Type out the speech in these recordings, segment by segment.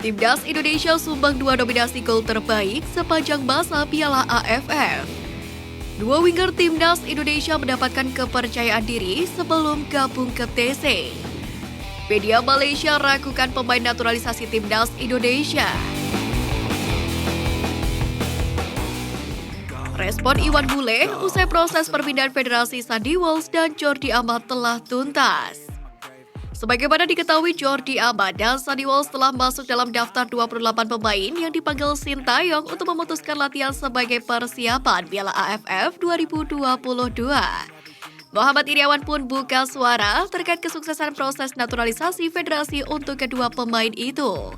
Timnas Indonesia sumbang 2 nominasi gol terbaik sepanjang masa Piala AFF. Dua winger Timnas Indonesia mendapatkan kepercayaan diri sebelum gabung ke TC. Media Malaysia ragukan pemain naturalisasi Timnas Indonesia. Respon Iwan Bule usai proses perpindahan Federasi Sandy Walsh dan Jordi Amat telah tuntas. Sebagaimana diketahui, Jordi Amat dan Sandy Walsh telah masuk dalam daftar 28 pemain yang dipanggil Sintayong untuk memutuskan latihan sebagai persiapan Piala AFF 2022. Muhammad Iriawan pun buka suara terkait kesuksesan proses naturalisasi federasi untuk kedua pemain itu.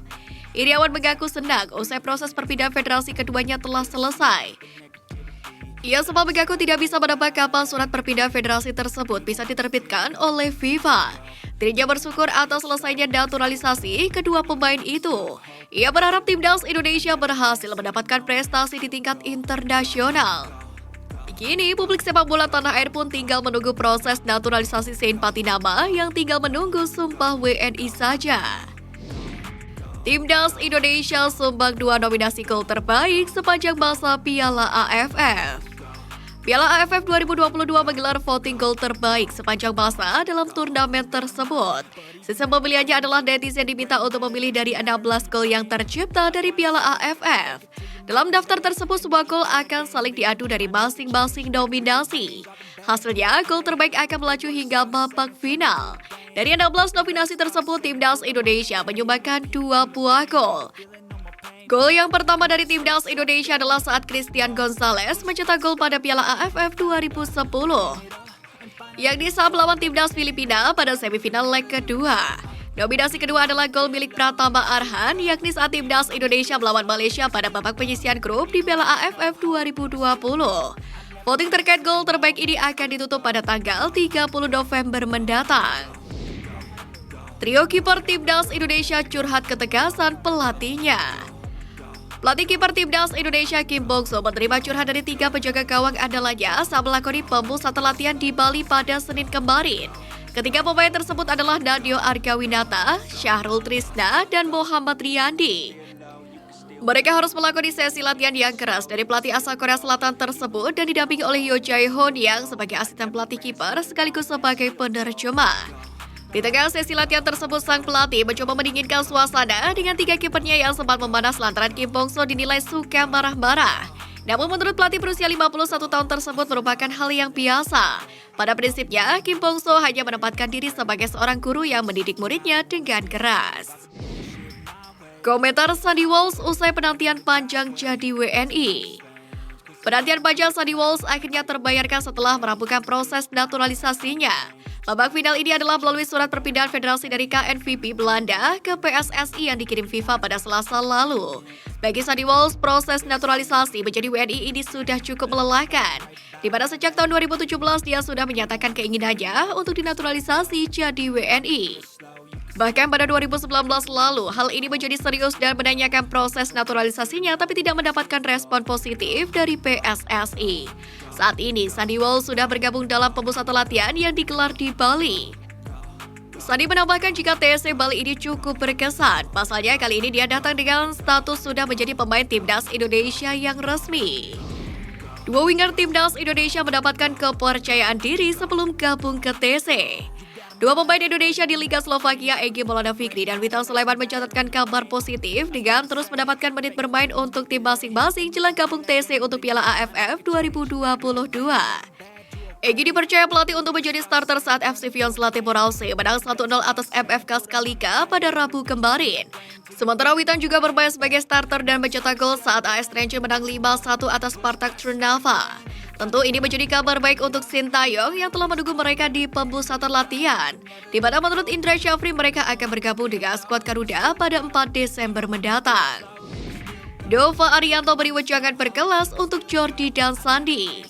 Iriawan mengaku senang usai proses perpindahan federasi keduanya telah selesai. Ia sempat mengaku tidak bisa menebak kapan surat perpindahan federasi tersebut bisa diterbitkan oleh FIFA. Dirinya bersyukur atas selesainya naturalisasi kedua pemain itu. Ia berharap Timnas Indonesia berhasil mendapatkan prestasi di tingkat internasional. Kini, publik sepak bola tanah air pun tinggal menunggu proses naturalisasi Sein Patinama yang tinggal menunggu sumpah WNI saja. Timnas Indonesia sumbang 2 nominasi gol terbaik sepanjang masa Piala AFF. Piala AFF 2022 menggelar voting gol terbaik sepanjang masa dalam turnamen tersebut. Sistem pemilihannya adalah netizen diminta untuk memilih dari 16 gol yang tercipta dari Piala AFF. Dalam daftar tersebut, semua gol akan saling diadu dari masing-masing nominasi. Hasilnya, gol terbaik akan melaju hingga babak final. Dari 16 nominasi tersebut, Timnas Indonesia menyumbangkan 2 buah gol. Gol yang pertama dari Timnas Indonesia adalah saat Christian Gonzalez mencetak gol pada Piala AFF 2010, yakni saat melawan Timnas Filipina pada semifinal leg kedua. Nominasi kedua adalah gol milik Pratama Arhan, yakni saat Timnas Indonesia melawan Malaysia pada babak penyisihan grup di Piala AFF 2020. Voting terkait gol terbaik ini akan ditutup pada tanggal 30 November mendatang. Trio kiper Timnas Indonesia curhat ketegasan pelatihnya. Pelatih kiper Timnas Indonesia Kim Bong-so menerima curhat dari 3 penjaga gawang andalannya saat melakoni pemusatan latihan di Bali pada Senin kemarin. Ketiga pemain tersebut adalah Nadio Argawinata, Syahrul Trisna, dan Muhammad Riyandi. Mereka harus melakoni sesi latihan yang keras dari pelatih asal Korea Selatan tersebut dan didampingi oleh Yo Jae-hoon yang sebagai asisten pelatih kiper sekaligus sebagai penerjemah. Di tengah sesi latihan tersebut, sang pelatih mencoba mendinginkan suasana dengan 3 kipernya yang sempat memanas lantaran Kim Bong-so dinilai suka marah-marah. Namun menurut pelatih berusia 51 tahun tersebut merupakan hal yang biasa. Pada prinsipnya, Kim Bong-so hanya menempatkan diri sebagai seorang guru yang mendidik muridnya dengan keras. Komentar Sandy Walsh usai penantian panjang jadi WNI. Penantian panjang Sandy Walsh akhirnya terbayarkan setelah merampungkan proses naturalisasinya. Babak final ini adalah melalui surat perpindahan federasi dari KNVB Belanda ke PSSI yang dikirim FIFA pada Selasa lalu. Bagi Sandy Walsh, proses naturalisasi menjadi WNI ini sudah cukup melelahkan, di mana sejak tahun 2017 dia sudah menyatakan keinginannya untuk dinaturalisasi jadi WNI. Bahkan pada 2019 lalu, hal ini menjadi serius dan menanyakan proses naturalisasinya tapi tidak mendapatkan respon positif dari PSSI. Saat ini, Sandy Walsh sudah bergabung dalam pemusatan latihan yang digelar di Bali. Sandy menambahkan jika TSC Bali ini cukup berkesan, pasalnya kali ini dia datang dengan status sudah menjadi pemain Timnas Indonesia yang resmi. Dua winger Timnas Indonesia mendapatkan kepercayaan diri sebelum gabung ke TC. Dua pemain Indonesia di Liga Slovakia, Egy Maulana Fikri dan Vital Sulaiman mencatatkan kabar positif dengan terus mendapatkan menit bermain untuk tim masing-masing jelang gabung TC untuk Piala AFF 2022. Egy dipercaya pelatih untuk menjadi starter saat FC Vion Zlatibor Rauce menang 1-0 atas MFK Skalika pada Rabu kemarin. Sementara Witan juga bermain sebagai starter dan mencetak gol saat AS Trenčín menang 5-1 atas Spartak Trnava. Tentu ini menjadi kabar baik untuk Sintayong yang telah menunggu mereka di pemusatan latihan, di mana menurut Indra Syafri mereka akan bergabung dengan skuad Garuda pada 4 Desember mendatang. Dova Arianto beri wejangan berkelas untuk Jordi dan Sandy.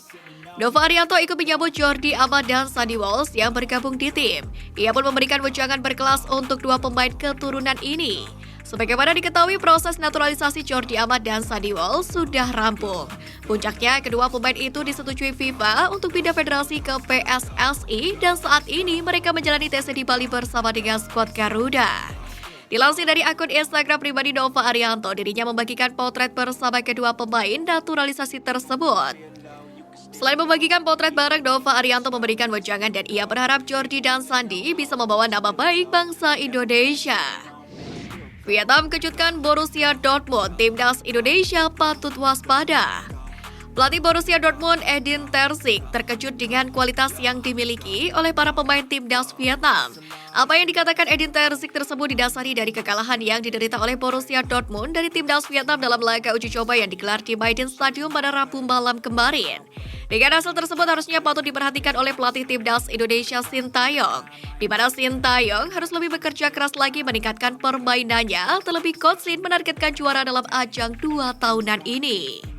Dova Arianto ikut menyambut Jordi Amat dan Sandy Walsh yang bergabung di tim. Ia pun memberikan wejangan berkelas untuk 2 pemain keturunan ini. Sebagaimana diketahui, proses naturalisasi Jordi Amat dan Sandy Walsh sudah rampung. Puncaknya, kedua pemain itu disetujui FIFA untuk pindah federasi ke PSSI dan saat ini mereka menjalani tes di Bali bersama dengan skuad Garuda. Dilansir dari akun Instagram pribadi Nova Arianto, dirinya membagikan potret bersama kedua pemain naturalisasi tersebut. Selain membagikan potret bareng, Nova Arianto memberikan wejangan dan ia berharap Jordi dan Sandi bisa membawa nama baik bangsa Indonesia. Vietnam kejutkan Borussia Dortmund, timnas Indonesia patut waspada. Pelatih Borussia Dortmund Edin Terzic terkejut dengan kualitas yang dimiliki oleh para pemain timnas Vietnam. Apa yang dikatakan Edin Terzic tersebut didasari dari kekalahan yang diderita oleh Borussia Dortmund dari timnas Vietnam dalam laga uji coba yang digelar di Maiden Stadium pada Rabu malam kemarin. Dengan hasil tersebut harusnya patut diperhatikan oleh pelatih timnas Indonesia Sintayong, di mana Sintayong harus lebih bekerja keras lagi meningkatkan permainannya, terlebih Coach Shin menargetkan juara dalam ajang 2 tahunan ini.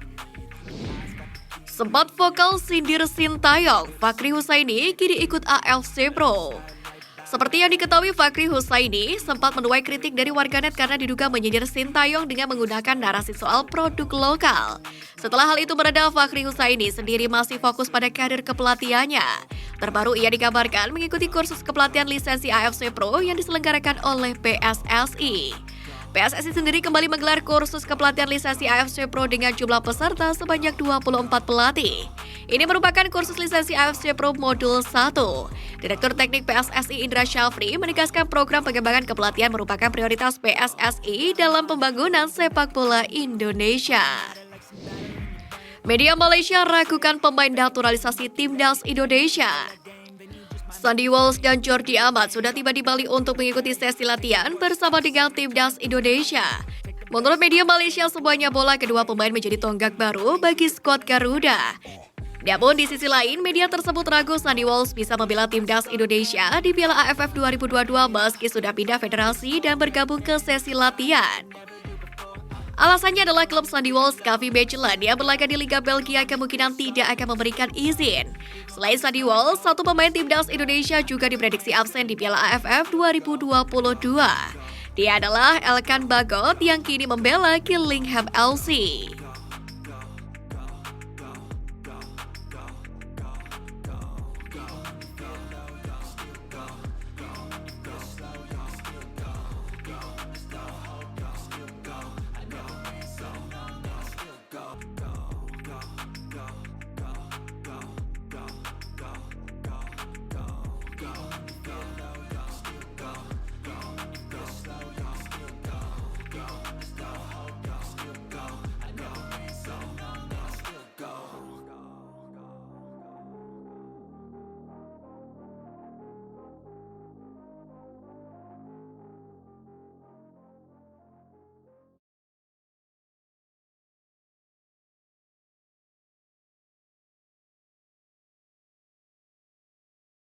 Sempat vokal sindir Sintayong, Fakri Husaini kini ikut AFC Pro. Seperti yang diketahui, Fakri Husaini sempat menuai kritik dari warganet karena diduga menyindir Sintayong dengan menggunakan narasi soal produk lokal. Setelah hal itu mereda, Fakri Husaini sendiri masih fokus pada karir kepelatihannya. Terbaru ia dikabarkan mengikuti kursus kepelatihan lisensi AFC Pro yang diselenggarakan oleh PSSI. PSSI sendiri kembali menggelar kursus kepelatihan lisensi AFC Pro dengan jumlah peserta sebanyak 24 pelatih. Ini merupakan kursus lisensi AFC Pro Modul 1. Direktur Teknik PSSI Indra Syafri menegaskan program pengembangan kepelatihan merupakan prioritas PSSI dalam pembangunan sepak bola Indonesia. Media Malaysia ragukan pemain naturalisasi timnas Indonesia. Sandy Walsh dan Jordi Amat sudah tiba di Bali untuk mengikuti sesi latihan bersama dengan timnas Indonesia. Menurut media Malaysia, semuanya bola kedua pemain menjadi tonggak baru bagi skuad Garuda. Namun di sisi lain, media tersebut ragu Sandy Walsh bisa membela timnas Indonesia di Piala AFF 2022 meski sudah pindah federasi dan bergabung ke sesi latihan. Alasannya adalah klub Sandy Walsh, KV Mechelen yang berlaga di Liga Belgia kemungkinan tidak akan memberikan izin. Selain Sandy Walsh, satu pemain timnas Indonesia juga diprediksi absen di Piala AFF 2022. Dia adalah Elkan Bagot yang kini membela Gillingham LC.